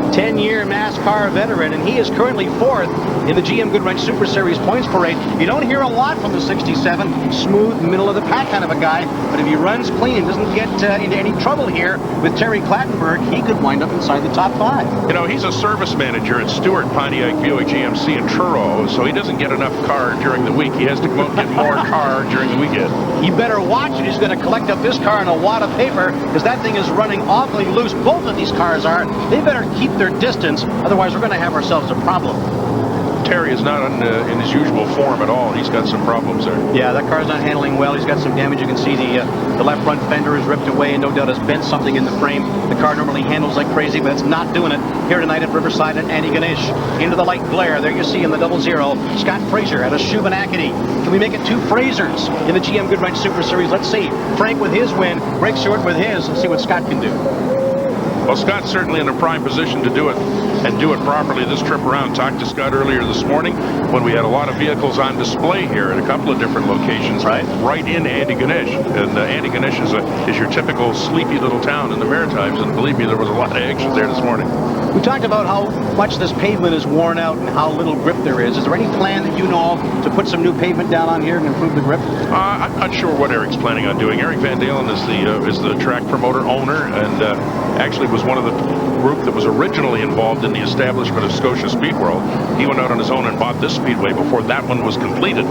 10-year NASCAR veteran, and he is currently 4th in the GM Goodwrench Super Series points parade. You don't hear a lot from the 67, smooth, middle-of-the-pack kind of a guy, but if he runs clean and doesn't get into any trouble here with Terry Clattenburg, he could wind up inside the top 5. You know, he's a service manager at Stewart, Pontiac, Buick, GMC, and Truro, so he doesn't get enough car during the week. He has to go out and get more car during the weekend. You better watch it. He's going to collect up this car in a wad of paper, because that thing is running awfully loose. Both of these cars are. They better keep their distance, otherwise we're going to have ourselves a problem. Terry is not in his usual form at all. He's got some problems there. Yeah, that car's not handling well. He's got some damage. You can see the left front fender is ripped away, and no doubt has bent something in the frame. The car normally handles like crazy, but it's not doing it here tonight at Riverside and Andy Ganesh. Into the light glare. There you see in the 00, Scott Fraser at a Shubenacadie. Can we make it 2 Frasers in the GM Goodwrench Super Series? Let's see. Frank with his win, Greg Stewart with his. Let's see what Scott can do. Well, Scott's certainly in a prime position to do it and do it properly this trip around. Talked to Scott earlier this morning when we had a lot of vehicles on display here at a couple of different locations right in Antigonish. And Antigonish is your typical sleepy little town in the Maritimes, and believe me, there was a lot of action there this morning. We talked about how much this pavement is worn out and how little grip there is. Is there any plan that you know of to put some new pavement down on here and improve the grip? I'm not sure what Eric's planning on doing. Eric Van Dalen is the track promoter owner, and actually was one of the group that was originally involved in the establishment of Scotia Speed World. He went out on his own and bought this speedway before that one was completed.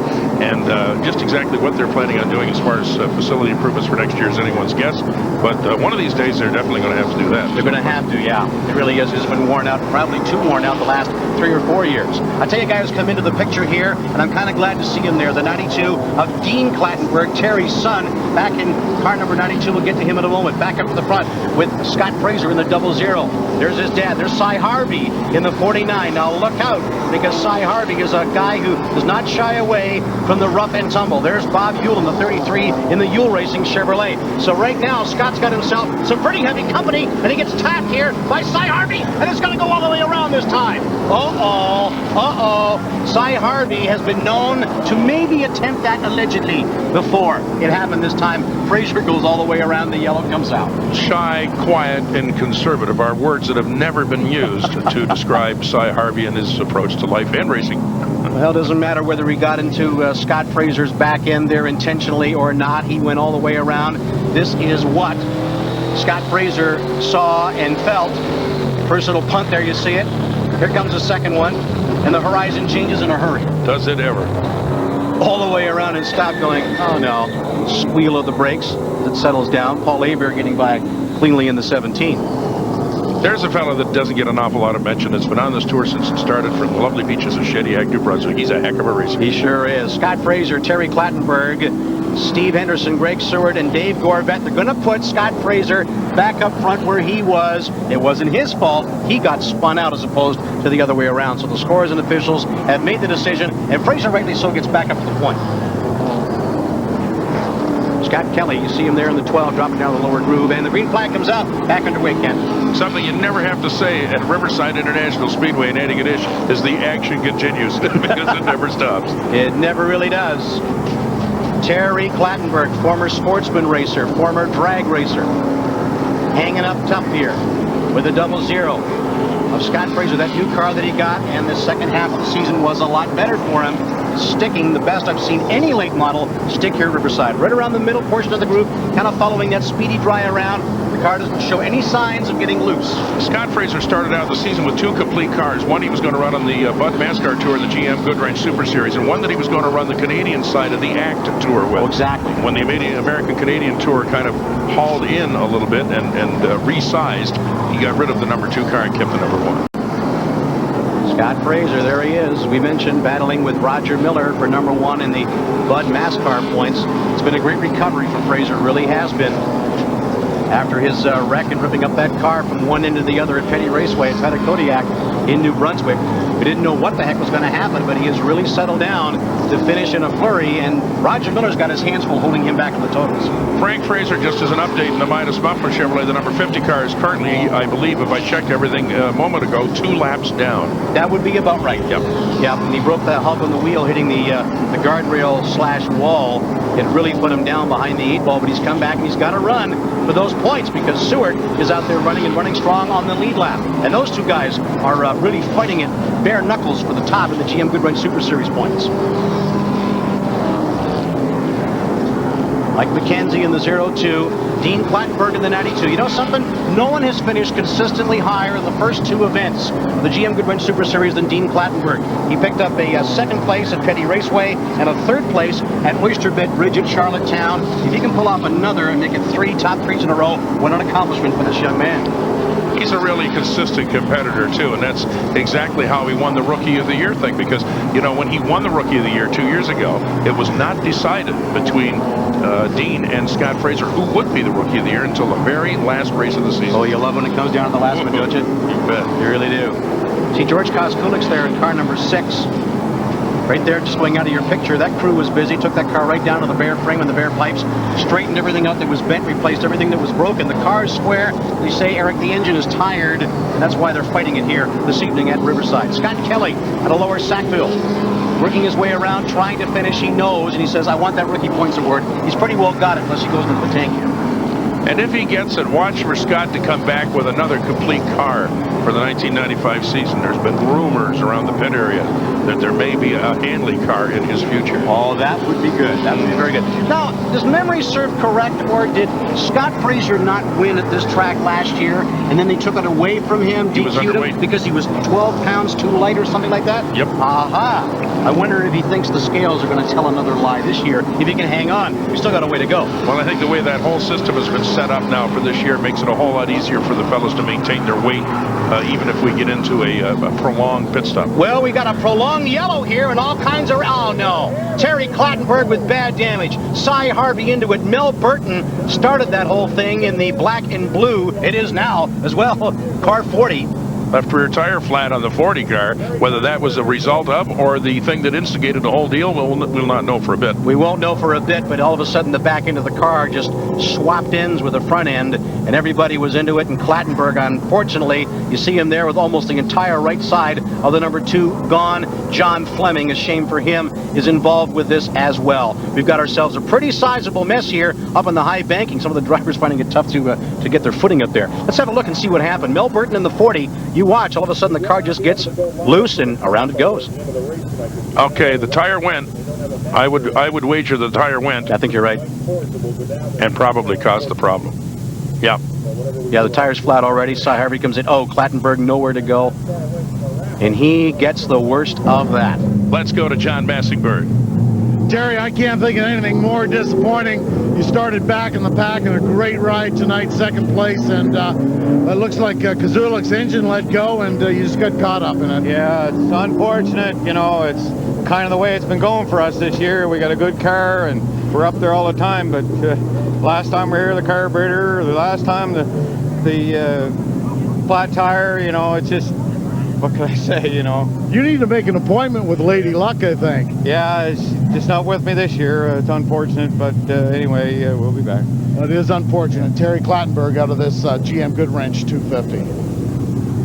And just exactly what they're planning on doing as far as facility improvements for next year is anyone's guess. But one of these days, they're definitely going to have to do that. They're going to have to, yeah. It really is. It's been worn out, probably too worn out the last 3 or 4 years. I tell you, guys, come into the picture here, and I'm kind of glad to see him there. The 92 of Dean Clattenburg, Terry's son, back in car number 92. We'll get to him in a moment. Back up to the front with Scott Fraser in the 00. There's his dad. There's Cy Harvey in the 49. Now look out, because Cy Harvey is a guy who does not shy away from the rough and tumble. There's Bob Yule in the 33 in the Yule Racing Chevrolet. So right now, Scott's got himself some pretty heavy company, and he gets tapped here by Cy Harvey, and it's going to go all the way around this time. Cy Harvey has been known to maybe attempt that allegedly before. It happened this time. Fraser goes all the way around, the yellow comes out. Shy, Quiet, and conservative are words that have never been used to describe Cy Harvey and his approach to life and racing. Well, it doesn't matter whether he got into Scott Fraser's back end there intentionally or not. He went all the way around. This is what Scott Fraser saw and felt. First little punt there, you see it. Here comes the second one, and the horizon changes in a hurry. Does it ever? All the way around and stop going, oh no. Squeal of the brakes as it settles down. Paul Aber getting by cleanly in the 17. There's a fellow that doesn't get an awful lot of mention. It's been on this tour since it started from the lovely beaches of Shediac, New Brunswick. He's a heck of a racer. He sure is. Scott Fraser, Terry Clattenburg, Steve Henderson, Greg Stewart, and Dave Gorvet. They're going to put Scott Fraser back up front where he was. It wasn't his fault. He got spun out as opposed to the other way around. So the scorers and officials have made the decision, and Fraser rightly so gets back up to the point. Scott Kelly, you see him there in the 12, dropping down the lower groove, and the green flag comes out. Back underway, Ken. Something you never have to say at Riverside International Speedway in Antigonish is the action continues because it never stops. It never really does. Terry Clattenburg, former sportsman racer, former drag racer, hanging up tough here with a 00 of Scott Fraser. That new car that he got, and the second half of the season was a lot better for him. Sticking the best I've seen any late model stick here at Riverside. Right around the middle portion of the group, kind of following that speedy dry around. The car doesn't show any signs of getting loose. Scott Fraser started out the season with 2 complete cars. One he was going to run on the Bud MASCAR Tour, the GM Goodwrench Super Series, and one that he was going to run the Canadian side of the ACT Tour with. Oh, exactly. When the American-Canadian Tour kind of hauled in a little bit and resized, he got rid of the number 2 car and kept the number 1. Scott Fraser, there he is. We mentioned battling with Roger Miller for number 1 in the Bud MASCAR points. It's been a great recovery for Fraser, really has been. After his wreck and ripping up that car from one end to the other at Penny Raceway at Petitcodiac in New Brunswick. We didn't know what the heck was going to happen, but he has really settled down to finish in a flurry, and Roger Miller's got his hands full holding him back in the totals. Frank Fraser, just as an update, in the Midas Muffler Chevrolet, the number 50 car is currently, I believe, if I checked everything a moment ago, 2 laps down. That would be about right. Yep. Yep, and he broke that hub on the wheel, hitting the guardrail / wall. It really put him down behind the 8 ball, but he's come back and he's got to run for those points because Stewart is out there running strong on the lead lap. And those 2 guys are really fighting it bare knuckles for the top in the GM Goodwrench Super Series points. Mike McKenzie in the 02, Dean Clattenburg in the 92. You know something? No one has finished consistently higher in the first 2 events of the GM Goodwrench Super Series than Dean Clattenburg. He picked up a 2nd place at Petty Raceway and a 3rd place at Oyster Bed Bridge at Charlottetown. If he can pull off another and make it 3 top 3s in a row, what an accomplishment for this young man. He's a really consistent competitor, too, and that's exactly how he won the Rookie of the Year thing, because, you know, when he won the Rookie of the Year 2 years ago, it was not decided between Dean and Scott Fraser who would be the Rookie of the Year until the very last race of the season. Oh, you love when it comes down to the last one, don't you? You bet. You really do. See George Koskulik's there in car number 6. Right there, just going out of your picture, that crew was busy, took that car right down to the bare frame and the bare pipes, straightened everything out that was bent, replaced everything that was broken. The car's square. They say, Eric, the engine is tired, and that's why they're fighting it here this evening at Riverside. Scott Kelly at a lower Sackville, working his way around, trying to finish. He knows, and he says, I want that rookie points award. He's pretty well got it, unless he goes into the tank here. And if he gets it, watch for Scott to come back with another complete car for the 1995 season. There's been rumors around the pit area that there may be a Hanley car in his future. Oh, that would be good. That would be very good. Now, does memory serve correct, or did Scott Fraser not win at this track last year, and then they took it away from him, DQ'd him because he was 12 pounds too light or something like that? Yep. Aha. I wonder if he thinks the scales are going to tell another lie this year. If he can hang on, we still got a way to go. Well, I think the way that whole system has been set up now for this year makes it a whole lot easier for the fellas to maintain their weight, even if we get into a prolonged pit stop. Well, we got a prolonged yellow here and all kinds of... Oh, no. Terry Clattenburg with bad damage. Cy Harvey into it. Mel Burton started that whole thing in the black and blue. It is now as well. Car 40. Left rear tire flat on the 40 car. Whether that was a result of or the thing that instigated the whole deal, we'll not know for a bit. We won't know for a bit, but all of a sudden the back end of the car just swapped ends with the front end, and everybody was into it. And Clattenburg, unfortunately, you see him there with almost the entire right side of the number 2 gone. John Fleming, a shame for him, is involved with this as well. We've got ourselves a pretty sizable mess here up in the high banking. Some of the drivers finding it tough to get their footing up there. Let's have a look and see what happened. Mel Burton in the 40. You watch, all of a sudden the car just gets loose and around it goes. Okay, the tire went. I would wager the tire went. I think you're right. And probably caused the problem. Yeah. Yeah, the tire's flat already. Cy Harvey comes in. Oh, Clattenburg nowhere to go. And he gets the worst of that. Let's go to John Massingburg. Terry, I can't think of anything more disappointing. You started back in the pack in a great ride tonight, second place, and it looks like Kazulik's engine let go, and you just got caught up in it. Yeah, it's unfortunate. You know, it's kind of the way it's been going for us this year. We got a good car, and we're up there all the time, but last time we were here, the carburetor, the last time the flat tire, you know, it's just... What can I say, you know? You need to make an appointment with Lady Luck, I think. Yeah, it's just not with me this year. It's unfortunate, but anyway, we'll be back. It is unfortunate. Terry Clattenburg out of this GM Goodwrench 250.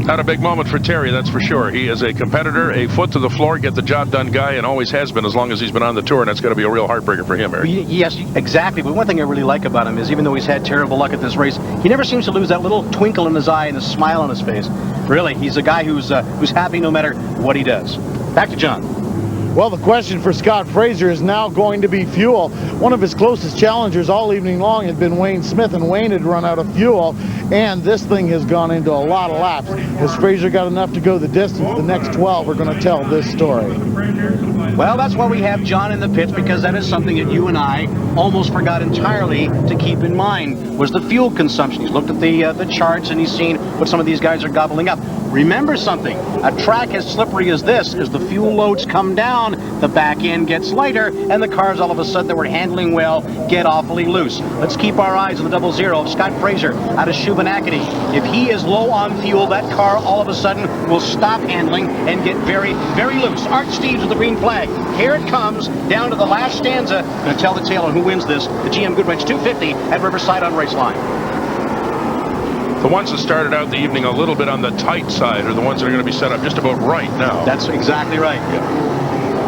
Not a big moment for Terry, that's for sure. He is a competitor, a foot to the floor, get the job done guy, and always has been as long as he's been on the tour, and that's going to be a real heartbreaker for him, Eric. Yes, exactly. But one thing I really like about him is even though he's had terrible luck at this race, he never seems to lose that little twinkle in his eye and a smile on his face. Really, he's a guy who's happy no matter what he does. Back to John. Well, the question for Scott Fraser is now going to be fuel. One of his closest challengers all evening long had been Wayne Smith, and Wayne had run out of fuel, and this thing has gone into a lot of laps. Has Fraser got enough to go the distance? The next 12 are going to tell this story. Well, that's why we have John in the pits, because that is something that you and I almost forgot entirely to keep in mind, was the fuel consumption. He's looked at the charts, and he's seen what some of these guys are gobbling up. Remember something, a track as slippery as this, as the fuel loads come down, the back end gets lighter, and the cars all of a sudden that were handling well get awfully loose. Let's keep our eyes on the 00 of Scott Fraser out of Shubenacadie. If he is low on fuel, that car all of a sudden will stop handling and get very, very loose. Art Steves with the green flag. Here it comes, down to the last stanza. Going to tell the tale on who wins this, the GM Goodwrench 250 at Riverside on Raceline. The ones that started out the evening a little bit on the tight side are the ones that are going to be set up just about right now. That's exactly right. Yeah.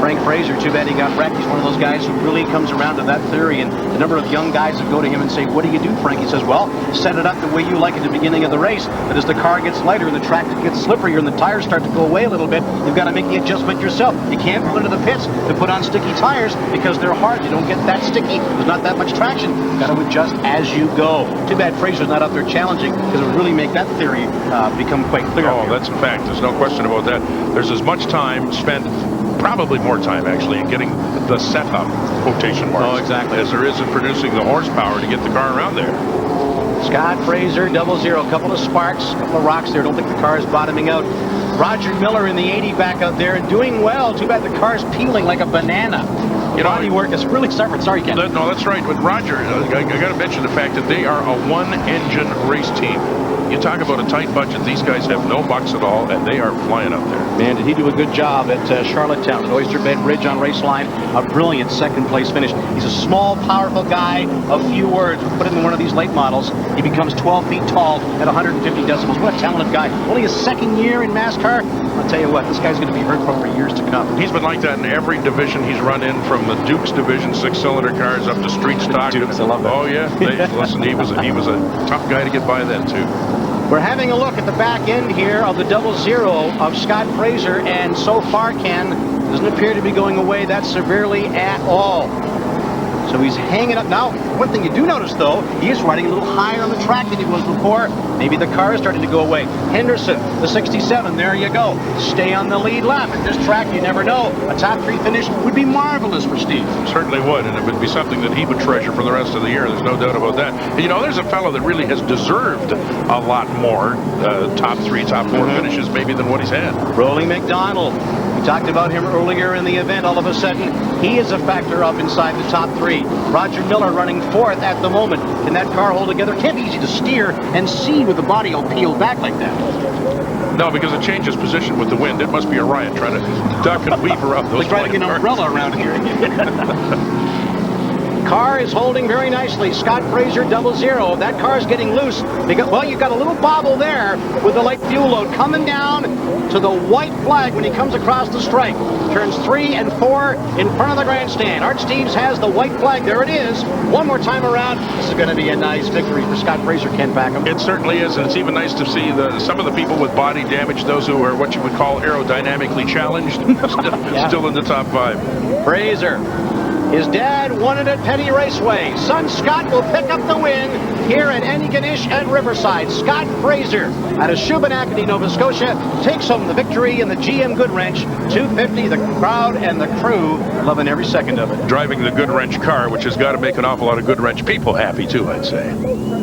Frank Fraser, too bad he got wrecked. He's one of those guys who really comes around to that theory, and the number of young guys that go to him and say, what do you do, Frank? He says, well, set it up the way you like at the beginning of the race, but as the car gets lighter and the track gets slipperier and the tires start to go away a little bit, you've got to make the adjustment yourself. You can't pull into the pits to put on sticky tires because they're hard. You don't get that sticky. There's not that much traction. You've got to adjust as you go. Too bad Fraser's not out there challenging, because it would really make that theory become quite clear. Oh, that's a fact. There's no question about that. There's as much time spent, probably more time actually, in getting the setup, quotation marks, exactly, as there is in producing the horsepower to get the car around there. Scott Fraser, 00, a couple of sparks, a couple of rocks there. Don't think the car is bottoming out. Roger Miller in the 80 back out there and doing well. Too bad the car's peeling like a banana. Body work is really separate. Sorry, Ken. No, that's right. But Roger, I got to mention the fact that they are a one-engine race team. You talk about a tight budget. These guys have no bucks at all, and they are flying up there. Man, did he do a good job at Charlottetown at Oyster Bed Bridge on Raceline. A brilliant second-place finish. He's a small, powerful guy, a few words. Put him in one of these late models. He becomes 12 feet tall at 150 decibels. What a talented guy. Only his second year in NASCAR. I'll tell you what, this guy's going to be heard from for years to come. He's been like that in every division he's run in, from the Dukes division, 6-cylinder cars, up to street stock. Dukes, I love that. Oh, yeah. Listen, he was a tough guy to get by then, too. We're having a look at the back end here of the 00 of Scott Fraser, and so far, Ken, doesn't appear to be going away that severely at all. So he's hanging up. Now, one thing you do notice, though, he is riding a little higher on the track than he was before. Maybe the car is starting to go away. Henderson, the 67, there you go. Stay on the lead lap. At this track, you never know. A top 3 finish would be marvelous for Steve. Certainly would, and it would be something that he would treasure for the rest of the year. There's no doubt about that. And, you know, there's a fellow that really has deserved a lot more top 3, top 4 finishes maybe than what he's had. Rolling McDonald. We talked about him earlier in the event. All of a sudden, he is a factor up inside the top 3. Roger Miller running 4th at the moment. Can that car hold together? Can't be easy to steer and see with the body all peeled back like that. No, because it changes position with the wind. It must be a riot trying to duck and weave around those. Like driving an umbrella around here. Car is holding very nicely. Scott Fraser 00. That car is getting loose. Because, well, you've got a little bobble there with the light fuel load coming down to the white flag when he comes across the stripe. Turns 3 and 4 in front of the grandstand. Art Steves has the white flag. There it is. One more time around. This is going to be a nice victory for Scott Fraser, Ken Packham. It certainly is, and it's even nice to see some of the people with body damage, those who are what you would call aerodynamically challenged, still in the top 5. Fraser. His dad won it at Petty Raceway. Son Scott will pick up the win here at Antigonish at Riverside. Scott Fraser out of Shubenacadie, Nova Scotia, takes home the victory in the GM Goodwrench 250. The crowd and the crew loving every second of it. Driving the Goodwrench car, which has got to make an awful lot of Goodwrench people happy, too, I'd say.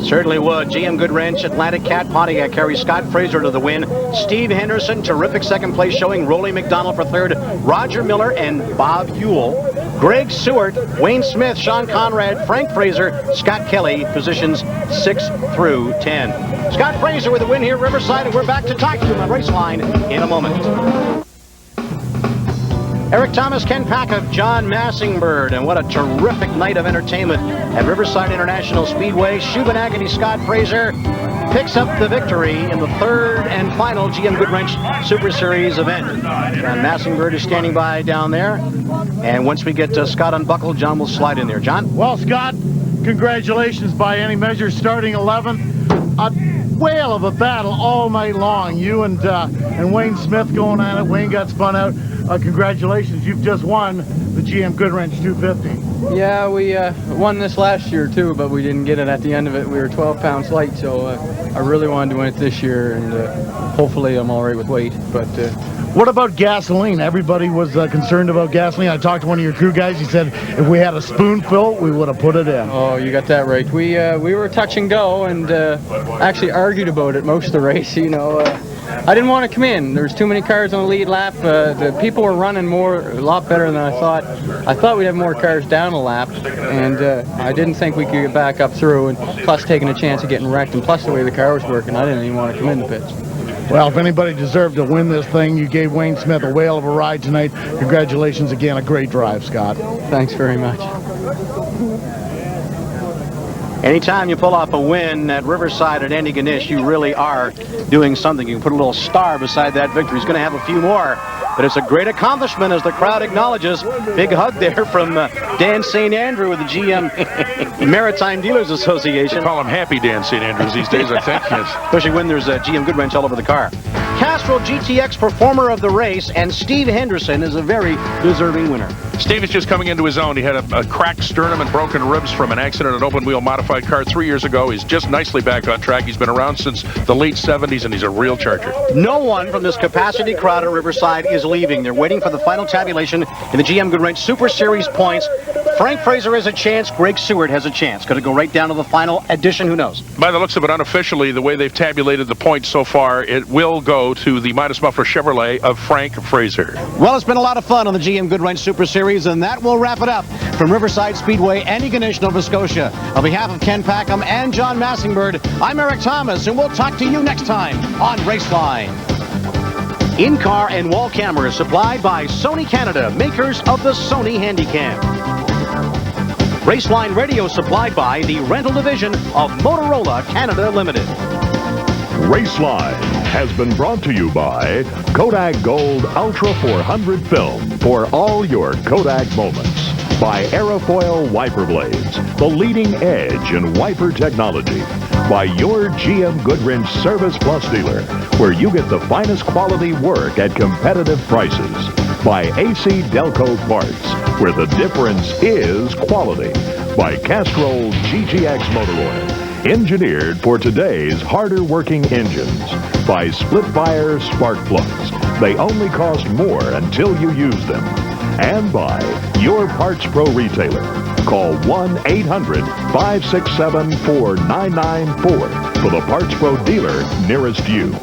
Certainly would. GM Goodwrench, Atlantic Cat, Pontiac carries Scott Fraser to the win. Steve Henderson, terrific second place showing. Rolly McDonald for 3rd. Roger Miller and Bob Huell. Greg Stewart, Wayne Smith, Sean Conrad, Frank Fraser, Scott Kelly, positions 6 through 10. Scott Fraser with a win here at Riverside, and we're back to talk to him on Raceline in a moment. Eric Thomas, Ken Packham, John Massingbird, and what a terrific night of entertainment at Riverside International Speedway. Shubenacadie Scott Fraser picks up the victory in the 3rd and final GM Goodwrench Super Series event. John Massingbird is standing by down there, and once we get Scott unbuckled, John will slide in there. John? Well, Scott, congratulations by any measure, starting 11th. A whale of a battle all night long. You and Wayne Smith going at it. Wayne got spun out. Congratulations, you've just won the GM Goodwrench 250. Yeah, we won this last year too, but we didn't get it at the end of it. We were 12 pounds light, so I really wanted to win it this year, and hopefully I'm all right with weight. But what about gasoline? Everybody was concerned about gasoline. I talked to one of your crew guys. He said if we had a spoonful, we would have put it in. Oh, you got that right. We were touch and go, and actually argued about it most of the race. You know, I didn't want to come in. There's too many cars on the lead lap. The people were running a lot better than I thought. I thought we'd have more cars down a lap, and I didn't think we could get back up through, and plus taking a chance of getting wrecked, and plus the way the car was working, I didn't even want to come in the pits. Well, if anybody deserved to win this thing, you gave Wayne Smith a whale of a ride tonight. Congratulations again. A great drive, Scott. Thanks very much. Anytime you pull off a win at Riverside at Antigonish, you really are doing something. You can put a little star beside that victory. He's going to have a few more, but it's a great accomplishment as the crowd acknowledges. Big hug there from Dan St. Andrew with the GM Maritime Dealers Association. They call him Happy Dan St. Andrews these days, I think. Yes. Especially when there's a GM Goodwrench all over the car. Castrol GTX Performer of the Race, and Steve Henderson is a very deserving winner. Steve is just coming into his own. He had a cracked sternum and broken ribs from an accident in an open-wheel modified car 3 years ago. He's just nicely back on track. He's been around since the late 70s, and he's a real charger. No one from this capacity crowd at Riverside is leaving. They're waiting for the final tabulation in the GM Goodwrench Super Series points. Frank Fraser has a chance. Greg Stewart has a chance. Could it go right down to the final edition? Who knows? By the looks of it, unofficially, the way they've tabulated the points so far, it will go to the Midas Muffler Chevrolet of Frank Fraser. Well, it's been a lot of fun on the GM Goodwrench Super Series. Series, and that will wrap it up from Riverside Speedway and Eganish, Nova Scotia. On behalf of Ken Packham and John Massingbird, I'm Eric Thomas, and we'll talk to you next time on Raceline. In-car and wall cameras supplied by Sony Canada, makers of the Sony Handycam. Raceline radio supplied by the rental division of Motorola Canada Limited. Raceline has been brought to you by Kodak Gold Ultra 400 Film for all your Kodak moments. By Aerofoil Wiper Blades, the leading edge in wiper technology. By your GM Goodwrench Service Plus dealer, where you get the finest quality work at competitive prices. By AC Delco Parts, where the difference is quality. By Castrol GGX Motor Oil, engineered for today's harder working engines. By Splitfire Spark Plugs, they only cost more until you use them. And by your Parts Pro retailer. Call 1-800-567-4994 for the Parts Pro dealer nearest you.